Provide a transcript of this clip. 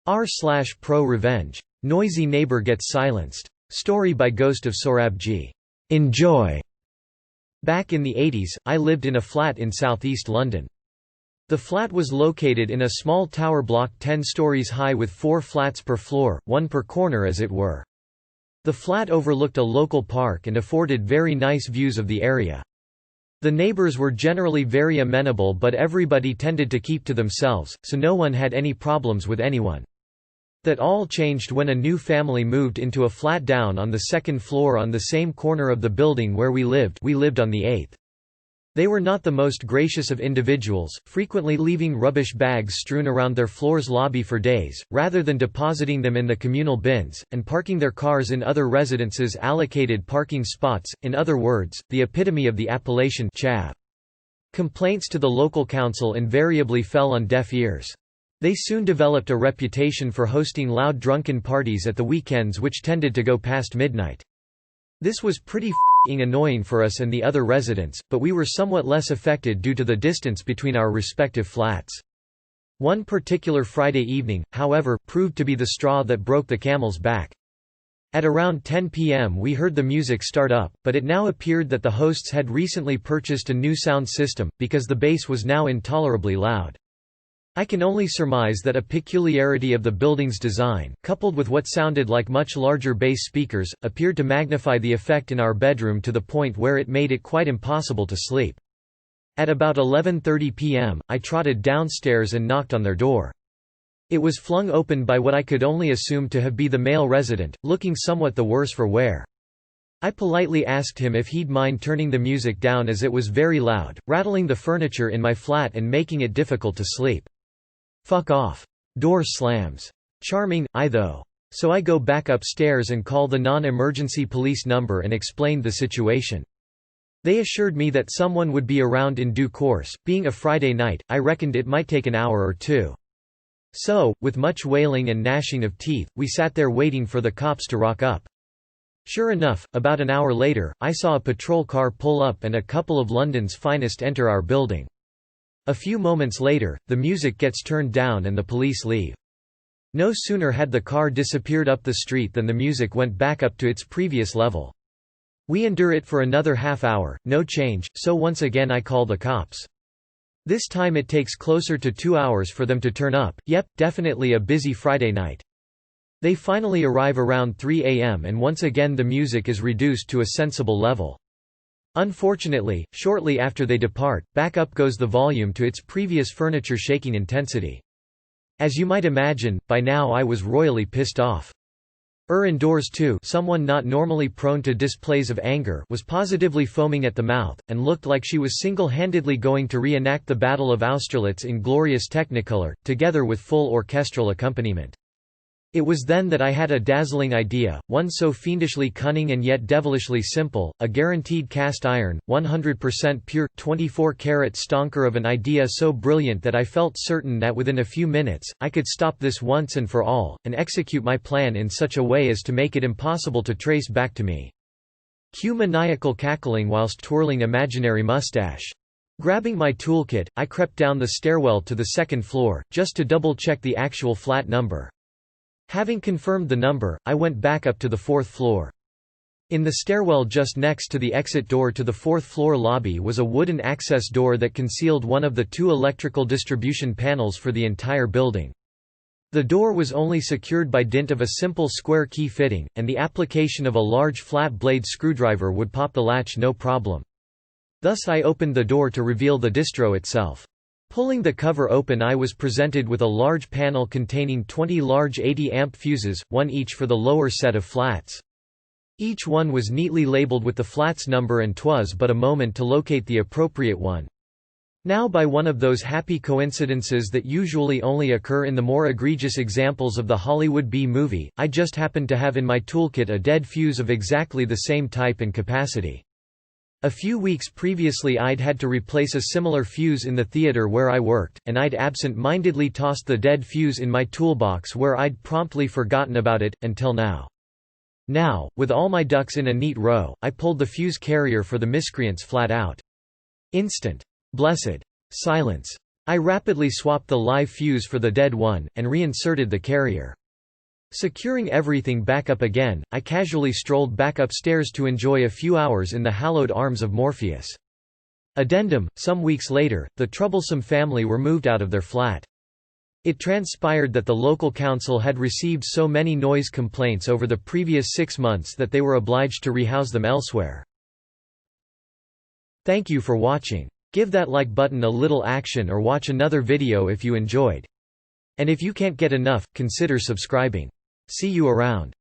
r/pro revenge. Noisy neighbor gets silenced. Story by Ghost of Sorabji. Enjoy. Back in the 80s, I lived in a flat in southeast London. The flat was located in a small tower block 10 stories high with 4 flats per floor, one per corner as it were. The flat overlooked a local park and afforded very nice views of the area. The neighbors were generally very amenable, but everybody tended to keep to themselves, so no one had any problems with anyone. That all changed when a new family moved into a flat down on the 2nd floor on the same corner of the building where we lived on the 8th. They were not the most gracious of individuals, frequently leaving rubbish bags strewn around their floor's lobby for days, rather than depositing them in the communal bins, and parking their cars in other residences' allocated parking spots, in other words, the epitome of the appellation chav. Complaints to the local council invariably fell on deaf ears. They soon developed a reputation for hosting loud drunken parties at the weekends which tended to go past midnight. This was pretty f***ing annoying for us and the other residents, but we were somewhat less affected due to the distance between our respective flats. One particular Friday evening, however, proved to be the straw that broke the camel's back. At around 10 p.m. we heard the music start up, but it now appeared that the hosts had recently purchased a new sound system, because the bass was now intolerably loud. I can only surmise that a peculiarity of the building's design, coupled with what sounded like much larger bass speakers, appeared to magnify the effect in our bedroom to the point where it made it quite impossible to sleep. At about 11:30 p.m., I trotted downstairs and knocked on their door. It was flung open by what I could only assume to have been the male resident, looking somewhat the worse for wear. I politely asked him if he'd mind turning the music down as it was very loud, rattling the furniture in my flat and making it difficult to sleep. "Fuck off." Door slams. Charming, though. So I go back upstairs and call the non-emergency police number and explained the situation. They assured me that someone would be around in due course. Being a Friday night, I reckoned it might take an hour or two. So, with much wailing and gnashing of teeth, we sat there waiting for the cops to rock up. Sure enough, about an hour later, I saw a patrol car pull up and a couple of London's finest enter our building. A few moments later, the music gets turned down and the police leave. No sooner had the car disappeared up the street than the music went back up to its previous level. We endure it for another half hour, no change, so once again I call the cops. This time it takes closer to 2 hours for them to turn up. Yep, definitely a busy Friday night. They finally arrive around 3 a.m. and once again the music is reduced to a sensible level. Unfortunately, shortly after they depart, back up goes the volume to its previous furniture-shaking intensity. As you might imagine, by now I was royally pissed off. Indoors too, someone not normally prone to displays of anger was positively foaming at the mouth, and looked like she was single-handedly going to reenact the Battle of Austerlitz in glorious technicolor, together with full orchestral accompaniment. It was then that I had a dazzling idea, one so fiendishly cunning and yet devilishly simple, a guaranteed cast iron, 100% pure, 24-carat stonker of an idea so brilliant that I felt certain that within a few minutes, I could stop this once and for all, and execute my plan in such a way as to make it impossible to trace back to me. Cue maniacal cackling whilst twirling imaginary mustache. Grabbing my toolkit, I crept down the stairwell to the 2nd floor, just to double-check the actual flat number. Having confirmed the number, I went back up to the 4th floor. In the stairwell just next to the exit door to the 4th floor lobby was a wooden access door that concealed one of the 2 electrical distribution panels for the entire building. The door was only secured by dint of a simple square key fitting, and the application of a large flat blade screwdriver would pop the latch no problem. Thus I opened the door to reveal the distro itself. Pulling the cover open, I was presented with a large panel containing 20 large 80-amp fuses, one each for the lower set of flats. Each one was neatly labeled with the flat's number, and 'twas but a moment to locate the appropriate one. Now, by one of those happy coincidences that usually only occur in the more egregious examples of the Hollywood B-movie, I just happened to have in my toolkit a dead fuse of exactly the same type and capacity. A few weeks previously I'd had to replace a similar fuse in the theater where I worked, and I'd absent-mindedly tossed the dead fuse in my toolbox where I'd promptly forgotten about it, until now. Now, with all my ducks in a neat row, I pulled the fuse carrier for the miscreants flat out. Instant. Blessed silence. I rapidly swapped the live fuse for the dead one, and reinserted the carrier. Securing everything back up again, I casually strolled back upstairs to enjoy a few hours in the hallowed arms of Morpheus. Addendum: some weeks later, the troublesome family were moved out of their flat. It transpired that the local council had received so many noise complaints over the previous 6 months that they were obliged to rehouse them elsewhere. Thank you for watching. Give that like button a little action or watch another video if you enjoyed. And if you can't get enough, consider subscribing. See you around.